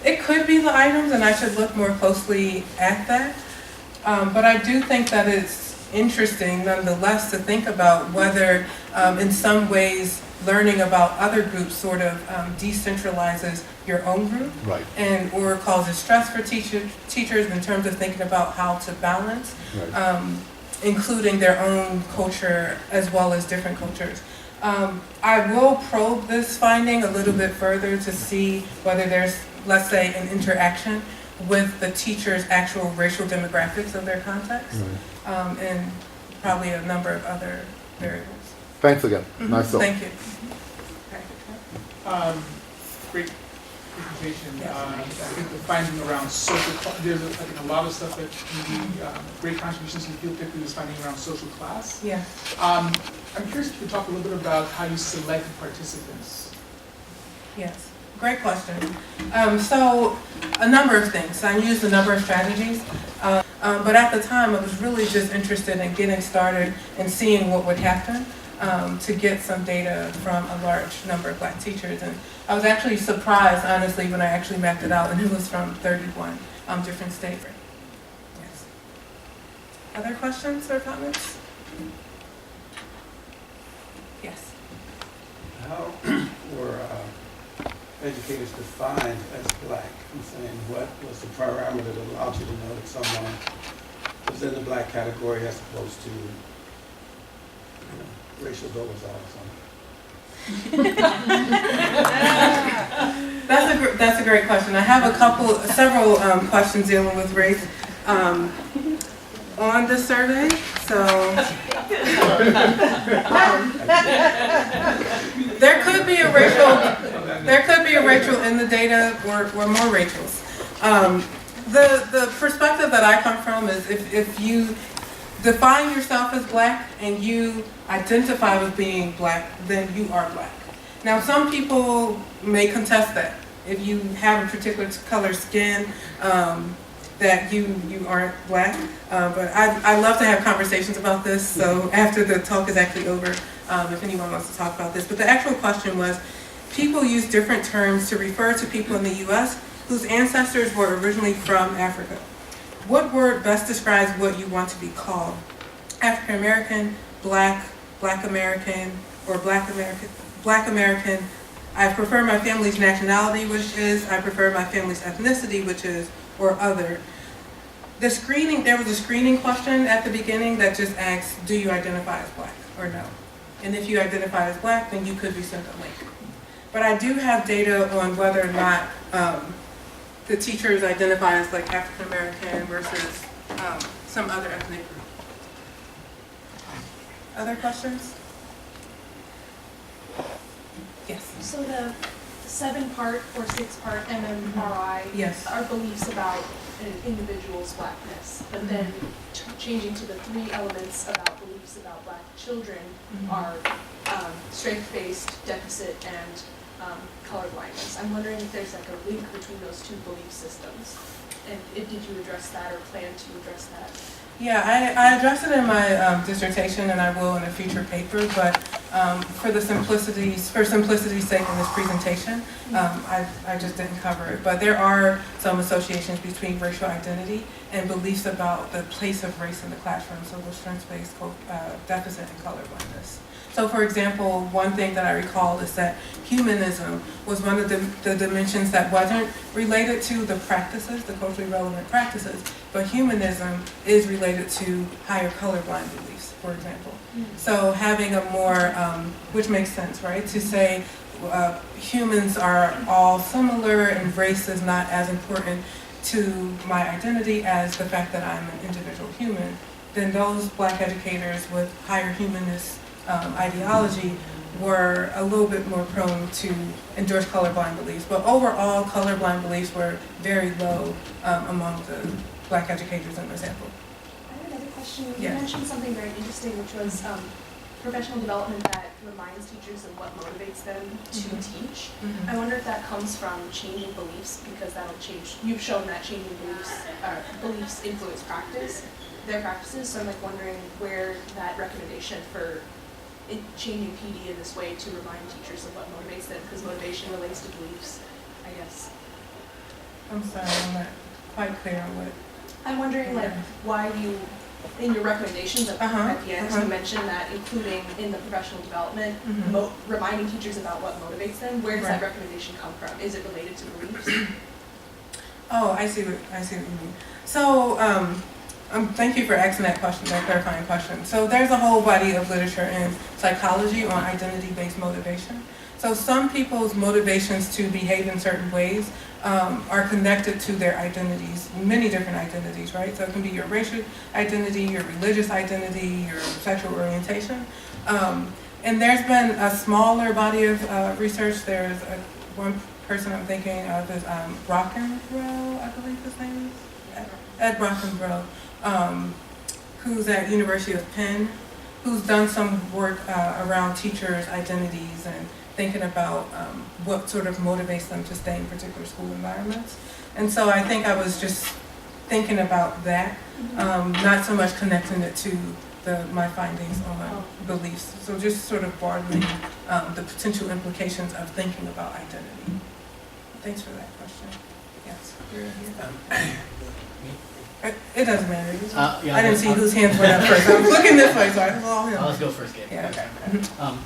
It could be the items, and I should look more closely at that. But I do think that it's interesting nonetheless to think about whether in some ways learning about other groups sort of decentralizes your own group, Right. and or causes stress for teachers in terms of thinking about how to balance, including their own culture as well as different cultures. I will probe this finding a little bit further to see whether there's, let's say, an interaction with the teacher's actual racial demographics of their context, and probably a number of other variables. Thanks again. Nice talk. Thank you. Great presentation. I think the finding around social, there's a lot of stuff that can be great contributions to the field, particularly this finding around social class. Yeah. I'm curious if you could talk a little bit about how you selected participants. Yes. Great question. So a number of things. I used a number of strategies, but at the time I was really just interested in getting started and seeing what would happen to get some data from a large number of Black teachers. And I was actually surprised, honestly, when I actually mapped it out, and it was from 31 different states. Yes. Other questions or comments? Yes. How were educators defined as Black? I'm saying, what was the parameter that allowed you to know that someone was in the Black category as opposed to, racial goals or something? That's a great question. I have several questions dealing with race on the survey. So there could be a racial. There could be a Rachel in the data or more Rachels. The perspective that I come from is if you define yourself as black and you identify with being black, then you are black. Now, some people may contest that. If you have a particular color skin, that you aren't black. But I love to have conversations about this, so after the talk is actually over, if anyone wants to talk about this. But the actual question was, people use different terms to refer to people in the U.S. whose ancestors were originally from Africa. What word best describes what you want to be called? African American, black, black American, or black American, black American. I prefer my family's nationality, which is, I prefer my family's ethnicity, which is, or other. The screening, there was a screening question at the beginning that just asks, do you identify as black or no? And if you identify as black, then you could be sent a link. But I do have data on whether or not the teachers identify as like African American versus some other ethnic group. Other questions? Yes. So the 7-part or 6-part MMRI Yes. are beliefs about an individual's blackness, but then changing to the 3 elements about beliefs about black children are strength-based, deficit, and colorblindness. I'm wondering if there's like a link between those 2 belief systems, and did you address that or plan to address that? Yeah, I addressed it in my dissertation, and I will in a future paper, but for simplicity's sake in this presentation, I just didn't cover it. But there are some associations between racial identity and beliefs about the place of race in the classroom, so the strengths-based deficit and colorblindness. So for example, one thing that I recall is that humanism was one of the dimensions that wasn't related to the practices, the culturally relevant practices, but humanism is related to higher colorblind beliefs, for example. So having a more, which makes sense, right? To say humans are all similar and race is not as important to my identity as the fact that I'm an individual human, then those black educators with higher humanist ideology were a little bit more prone to endorse colorblind beliefs. But overall, colorblind beliefs were very low among the black educators in the sample. I have another question. You Yes. mentioned something very interesting, which was professional development that reminds teachers of what motivates them to teach. I wonder if that comes from changing beliefs, because that'll change. You've shown that changing beliefs influence their practices. So I'm like wondering where that recommendation for changing PD in this way to remind teachers of what motivates them, because motivation relates to beliefs, I guess. I'm sorry, I'm not quite clear on what. I'm wondering like why you, in your recommendations at the end, you mentioned that including in the professional development, reminding teachers about what motivates them. Where does that recommendation come from? Is it related to beliefs? Oh, I see what you mean. So, thank you for asking that question, that clarifying question. So there's a whole body of literature in psychology on identity-based motivation. So some people's motivations to behave in certain ways are connected to their identities, many different identities, right? So it can be your racial identity, your religious identity, your sexual orientation. And there's been a smaller body of research. There's one person I'm thinking of is Brockenbrough, I believe his name is. Ed Brockenbrough. Who's at University of Penn, who's done some work around teachers' identities and thinking about what sort of motivates them to stay in particular school environments. And so I think I was just thinking about that, not so much connecting it to my findings on beliefs. So just sort of broadening the potential implications of thinking about identity. Thanks for that question. Yes, you're here. It doesn't matter. I didn't see whose hands went up first. I was looking this way, so I saw him. Let's go first, Gabe. Yeah. Okay.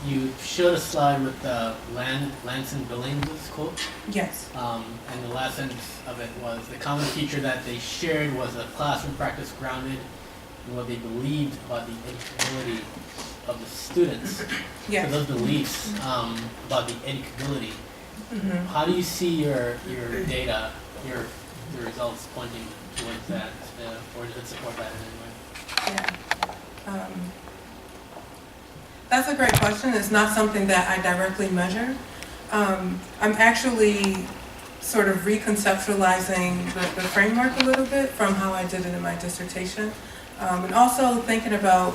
You showed a slide with Lanson Billings' quote. Yes. And the last sentence of it was, the common feature that they shared was a classroom practice grounded in what they believed about the educability of the students. Yes. So those beliefs about the educability, how do you see your data, your results pointing towards that, or does it support that in any way? Yeah. That's a great question. It's not something that I directly measure. I'm actually sort of reconceptualizing the framework a little bit from how I did it in my dissertation. And also thinking about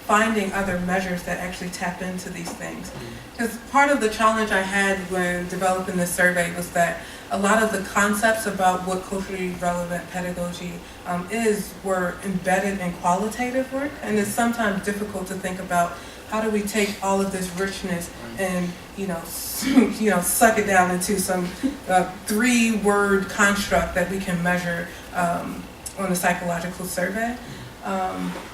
finding other measures that actually tap into these things. Because part of the challenge I had when developing this survey was that a lot of the concepts about what culturally relevant pedagogy were embedded in qualitative work, and it's sometimes difficult to think about how do we take all of this richness and suck it down into some 3-word construct that we can measure on a psychological survey.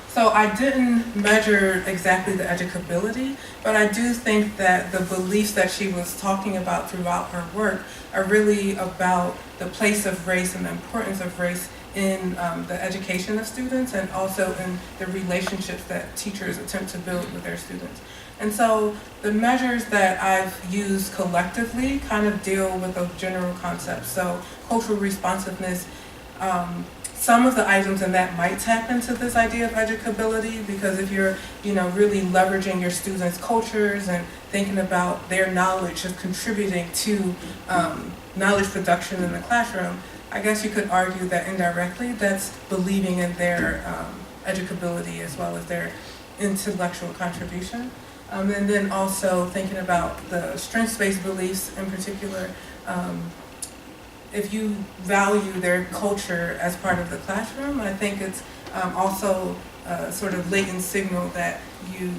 So I didn't measure exactly the educability, but I do think that the beliefs that she was talking about throughout her work are really about the place of race and the importance of race in the education of students, and also in the relationships that teachers attempt to build with their students. And so the measures that I've used collectively kind of deal with those general concepts. So cultural responsiveness, some of the items in that might tap into this idea of educability, because if you're, really leveraging your students' cultures and thinking about their knowledge of contributing to knowledge production in the classroom, I guess you could argue that indirectly that's believing in their educability as well as their intellectual contribution. And then also thinking about the strengths-based beliefs in particular. If you value their culture as part of the classroom, I think it's also a sort of latent signal that you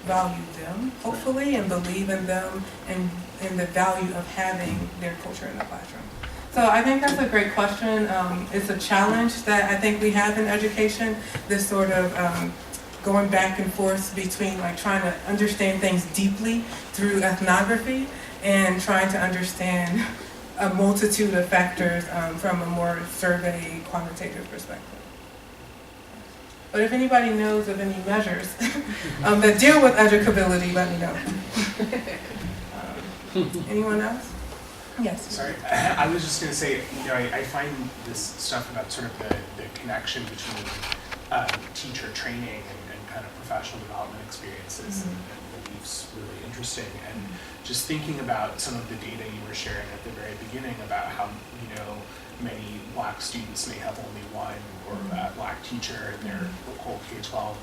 value them, hopefully, and believe in them and in the value of having their culture in the classroom. So I think that's a great question. It's a challenge that I think we have in education, this sort of going back and forth between trying to understand things deeply through ethnography and trying to understand a multitude of factors from a more survey quantitative perspective. But if anybody knows of any measures that deal with educability, let me know. Anyone else? Yes. Sorry, I was just going to say, I find this stuff about sort of the connection between teacher training and kind of professional development experiences and beliefs really interesting. And just thinking about some of the data you were sharing at the very beginning about how, many Black students may have only one or a Black teacher in their whole K-12,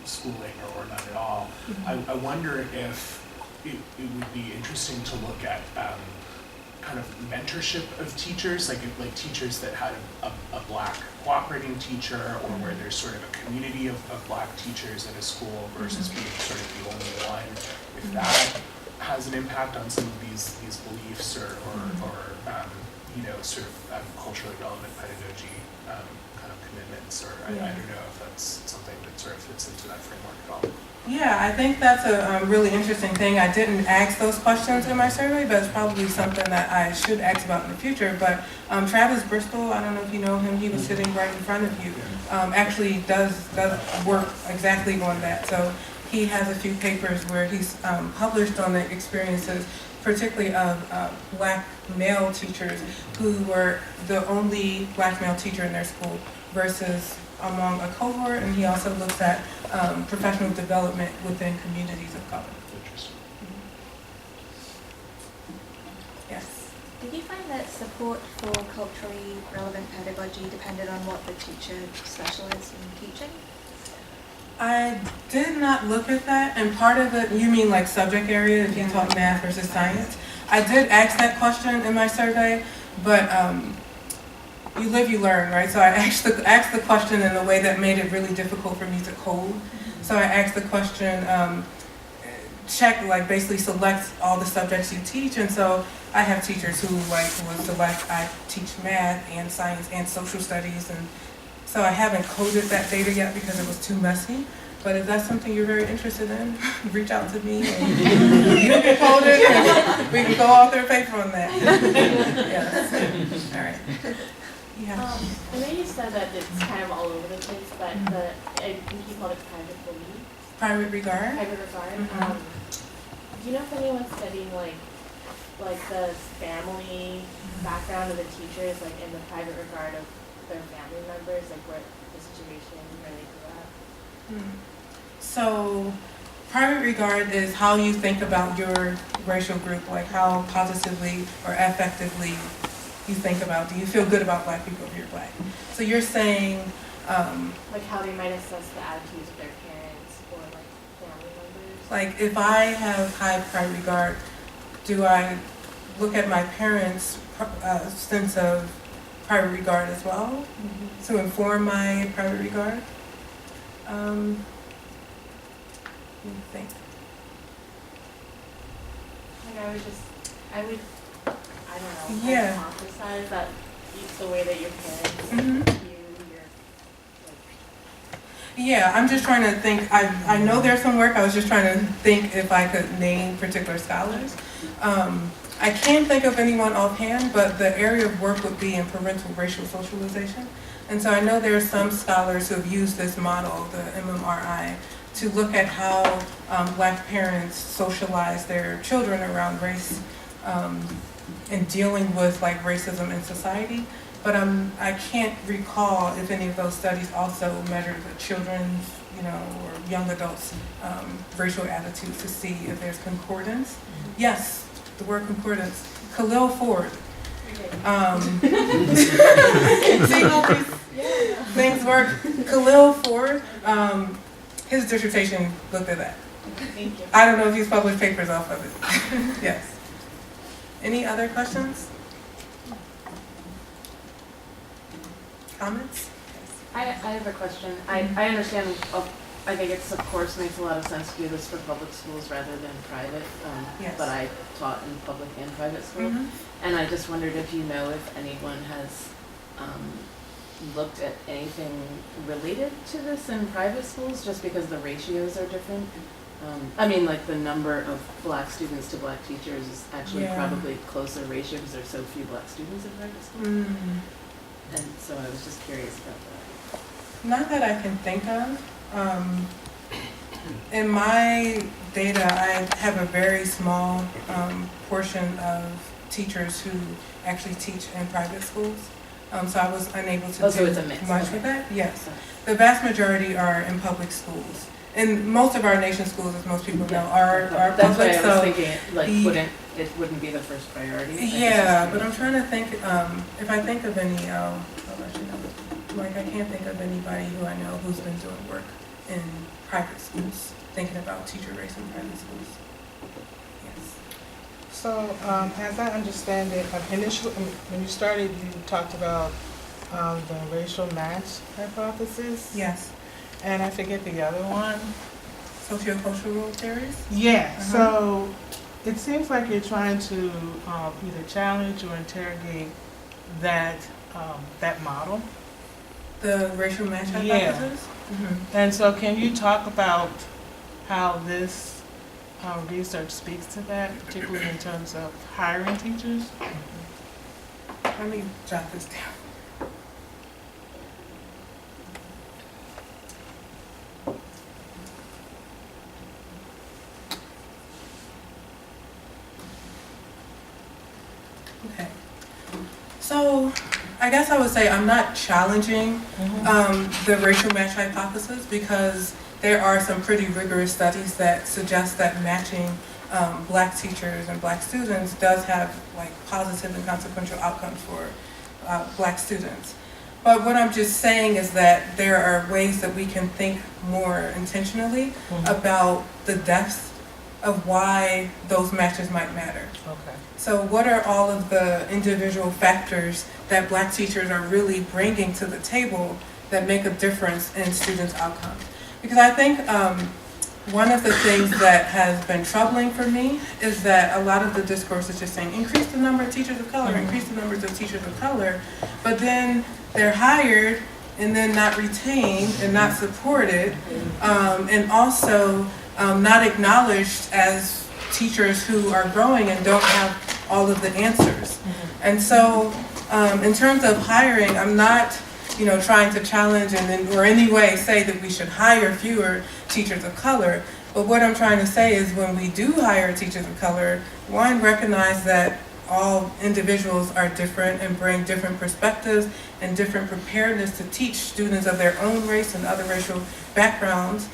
schooling or none at all. I wonder if it would be interesting to look at kind of mentorship of teachers, like teachers that had a Black cooperating teacher, or where there's sort of a community of Black teachers at a school versus being sort of the only one. If that has an impact on some of these beliefs or sort of culturally relevant pedagogy kind of commitments, or I don't know if that's something that sort of fits into that framework at all. Yeah, I think that's a really interesting thing. I didn't ask those questions in my survey, but it's probably something that I should ask about in the future. But Travis Bristol, I don't know if you know him, he was sitting right in front of you, actually does work exactly on that. So he has a few papers where he's published on the experiences, particularly of Black male teachers who were the only Black male teacher in their school versus among a cohort, and he also looks at professional development within communities of color. Interesting. Yes. Did you find that support for culturally relevant pedagogy depended on what the teacher specialized in teaching? I did not look at that, and part of it, you mean like subject area, if you taught math versus science? I did ask that question in my survey, but you live, you learn, right? So I asked the question in a way that made it really difficult for me to code. So I asked the question, basically select all the subjects you teach, and so I have teachers who will select, I teach math and science and social studies, and so I haven't coded that data yet because it was too messy. But if that's something you're very interested in, reach out to me and you can code it and we can go author a paper on that. Yes. All right. Yeah. I know you said that it's kind of all over the place, but I think you called it private belief. Private regard? Private regard. Do you know if anyone's studying like the family background of the teachers, like in the private regard of their family members, like where the situation where they grew up? So Private regard is how you think about your racial group, like how positively or affectively you think about, do you feel good about Black people if you're Black? So you're saying, Like how they might assess the attitudes of their parents or like family members. like if I have high private regard, do I look at my parents' sense of private regard as well to inform my private regard? What do you think? Like I would, I don't know, Yeah. hypothesize that the way that your parents Mhm. view your, like, Yeah, I'm just trying to think, I know there's some work, I was just trying to think if I could name particular scholars. I can't think of anyone offhand, but the area of work would be in parental racial socialization. And so I know there are some scholars who have used this model, the MMRI, to look at how Black parents socialize their children around race and dealing with like racism in society. But I can't recall if any of those studies also measured the children's, or young adults' racial attitudes to see if there's concordance. Yes, the word concordance. Khalil Ford. See how these things work? Khalil Ford, his dissertation looked at that. thank you. I don't know if he's published papers off of it. Yes. Any other questions? Comments? I have a question. I understand, I think it's, of course, makes a lot of sense to do this for public schools rather than private. Yes. But I taught in public and private school. And I just wondered if you know if anyone has looked at anything related to this in private schools, just because the ratios are different. I mean, like the number of Black students to Black teachers is actually probably closer ratio because there's so few Black students in private school. And so I was just curious about that. Not that I can think of. In my data, I have a very small portion of teachers who actually teach in private schools. So I was unable to so do it's a mix. much Okay. with that. Yes. The vast majority are in public schools. And most of our nation's schools, as most people know, are That's public. why I was So thinking, like, the- it wouldn't be the first priority. yeah, but I'm trying to think, if I think of any, I'll let you know. Like, I can't think of anybody who I know who's been doing work in private schools, thinking about teacher race in private schools. Yes. So, as I understand it, initially, when you started, you talked about the racial match hypothesis. Yes. And I forget the other one. Sociocultural theories? Yeah, so it seems like you're trying to either challenge or interrogate that model. The racial match Yeah. hypothesis? And so can you talk about how this research speaks to that, particularly in terms of hiring teachers? Let me jot this down. Okay. So I guess I would say I'm not challenging the racial match hypothesis because there are some pretty rigorous studies that suggest that matching Black teachers and Black students does have like positive and consequential outcomes for Black students. But what I'm just saying is that there are ways that we can think more intentionally about the depth of why those matches might matter. Okay. So what are all of the individual factors that Black teachers are really bringing to the table that make a difference in students' outcomes? Because I think one of the things that has been troubling for me is that a lot of the discourse is just saying, increase the number of teachers of color, increase the numbers of teachers of color, but then they're hired and then not retained and not supported, and also not acknowledged as teachers who are growing and don't have all of the answers. And so in terms of hiring, I'm not trying to challenge or any way say that we should hire fewer teachers of color. But what I'm trying to say is when we do hire teachers of color, one, recognize that all individuals are different and bring different perspectives and different preparedness to teach students of their own race and other racial backgrounds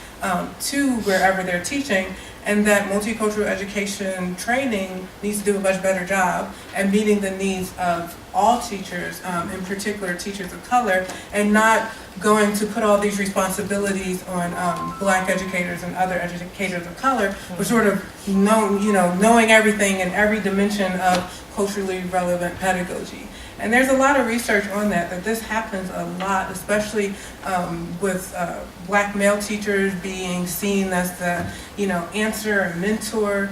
to wherever they're teaching, and that multicultural education training needs to do a much better job at meeting the needs of all teachers, in particular teachers of color, and not going to put all these responsibilities on Black educators and other educators of color, but sort of knowing everything in every dimension of culturally relevant pedagogy. And there's a lot of research on that this happens a lot, especially with Black male teachers being seen as the, answer and mentor,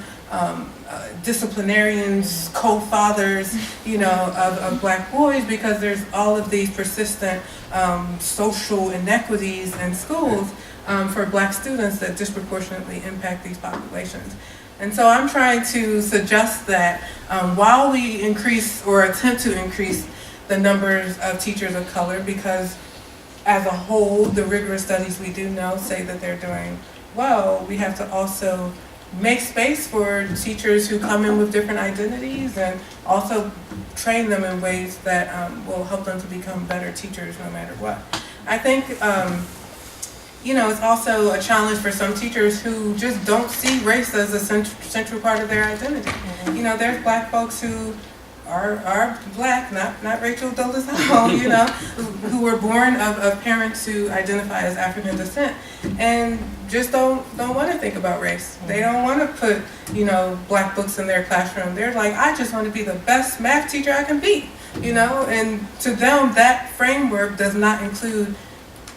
disciplinarians, co-fathers, of Black boys, because there's all of these persistent social inequities in schools for Black students that disproportionately impact these populations. And so I'm trying to suggest that while we increase or attempt to increase the numbers of teachers of color, because as a whole, the rigorous studies we do know say that they're doing well, we have to also make space for teachers who come in with different identities and also train them in ways that will help them to become better teachers no matter what. I think it's also a challenge for some teachers who just don't see race as a central part of their identity. There's Black folks who are Black, not Rachel Dolezal, who were born of parents who identify as African descent and just don't want to think about race. They don't want to put, Black books in their classroom. They're like, I just want to be the best math teacher I can be, and to them that framework does not include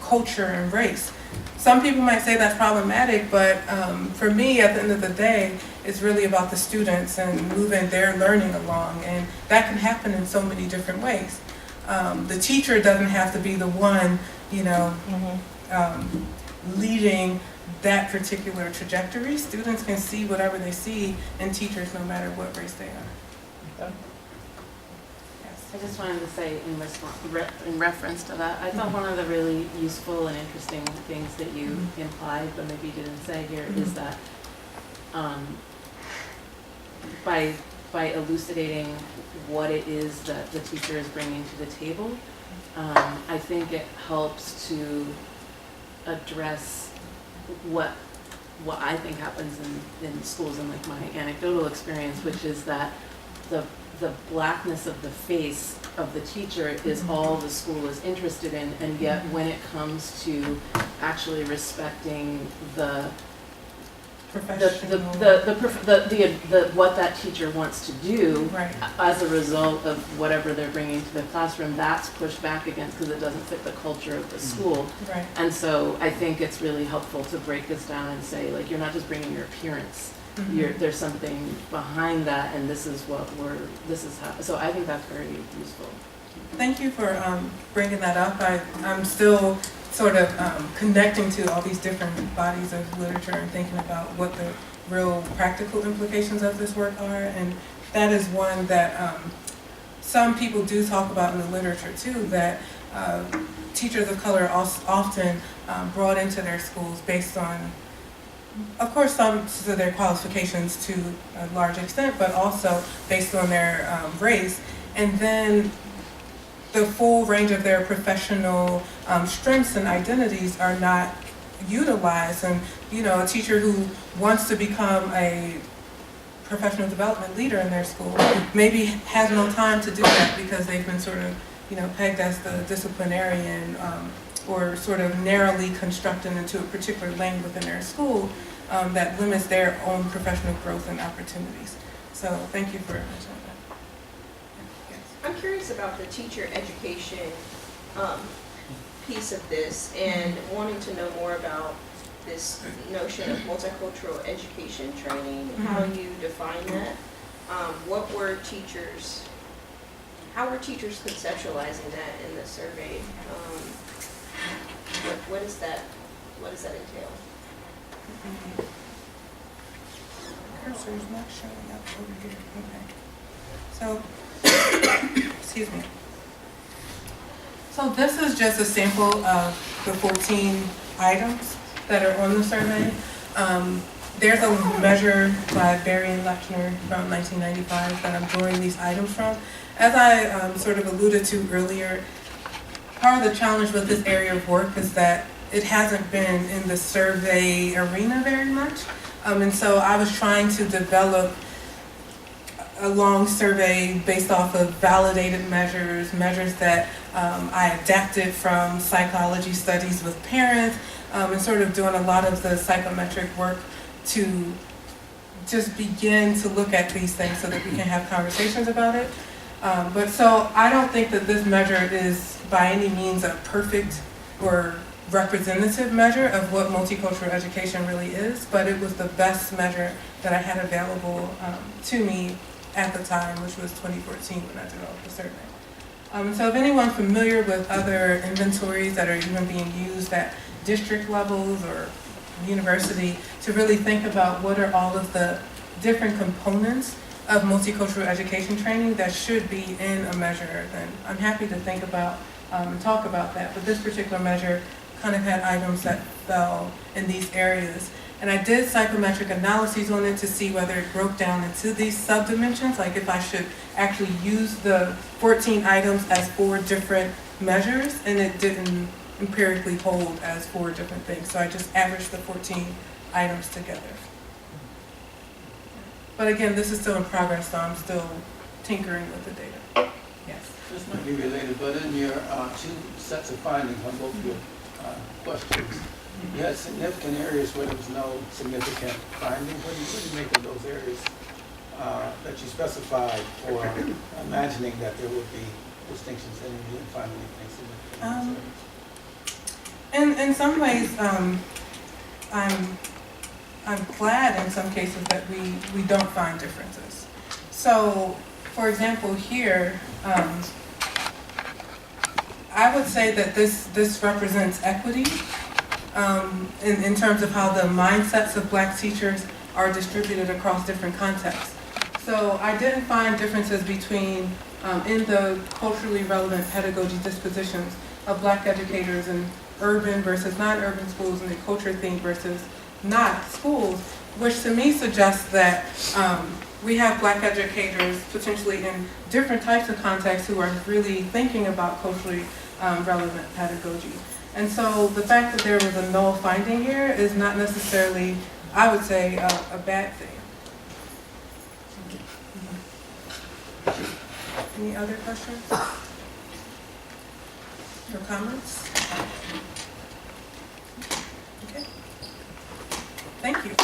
culture and race. Some people might say that's problematic, but for me, at the end of the day, it's really about the students and moving their learning along, and that can happen in so many different ways. The teacher doesn't have to be the one, leading that particular trajectory. Students can see whatever they see in teachers, no matter what race they are. I just wanted to say in reference to that, I thought one of the really useful and interesting things that you implied, but maybe you didn't say here, is that by elucidating what it is that the teacher is bringing to the table, I think it helps to address what I think happens in schools and like my anecdotal experience, which is that the Blackness of the face of the teacher is all the school is interested in, and yet when it comes to actually respecting the what that teacher wants to do, right, as a result of whatever they're bringing to the classroom, that's pushed back against because it doesn't fit the culture of the school. Right. And so I think it's really helpful to break this down and say, like, you're not just bringing your appearance. There's something behind that, and this is how. So I think that's very useful. Thank you for bringing that up. I'm still sort of connecting to all these different bodies of literature and thinking about what the real practical implications of this work are, and that is one that some people do talk about in the literature too, that teachers of color are often brought into their schools based on, of course, some of their qualifications to a large extent, but also based on their race. And then the full range of their professional strengths and identities are not utilized. And, a teacher who wants to become a professional development leader in their school maybe has no time to do that because they've been sort of, pegged as the disciplinarian or sort of narrowly constructed into a particular lane within their school that limits their own professional growth and opportunities. So thank you for mentioning that. Yes. I'm curious about the teacher education piece of this and wanting to know more about this notion of multicultural education training, how you define that. How were teachers conceptualizing that in the survey? What does that entail? Cursor's not showing up over here. Okay. So, excuse me. So this is just a sample of the 14 items that are on the survey. there's a measure by Berry and Lechner from 1995 that I'm drawing these items from. As I sort of alluded to earlier, part of the challenge with this area of work is that it hasn't been in the survey arena very much. And so I was trying to develop a long survey based off of validated measures, measures that I adapted from psychology studies with parents, and sort of doing a lot of the psychometric work to just begin to look at these things so that we can have conversations about it. But so I don't think that this measure is by any means a perfect or representative measure of what multicultural education really is, but it was the best measure that I had available to me at the time, which was 2014 when I developed the survey. So if anyone's familiar with other inventories that are even being used at district levels or university to really think about what are all of the different components of multicultural education training that should be in a measure, then I'm happy to think about and talk about that. But this particular measure kind of had items that fell in these areas. And I did psychometric analyses on it to see whether it broke down into these subdimensions, like if I should actually use the 14 items as 4 different measures, and it didn't empirically hold as 4 different things. So I just averaged the 14 items together. But again, this is still in progress, so I'm still tinkering with the data. Yes. This might be related, but in your 2 sets of findings on both your questions, you had significant areas where there was no significant finding. What do you make of those areas that you specified for imagining that there would be distinctions and you didn't find anything significant? In some ways, I'm glad in some cases that we don't find differences. So, for example, here, I would say that this represents equity in terms of how the mindsets of Black teachers are distributed across different contexts. So I didn't find differences between, in the culturally relevant pedagogy dispositions of Black educators in urban versus non-urban schools and the culture theme versus not schools, which to me suggests that we have Black educators potentially in different types of contexts who are really thinking about culturally relevant pedagogy. And so the fact that there was a null finding here is not necessarily, I would say, a bad thing. Any other questions or comments? Okay. Thank you.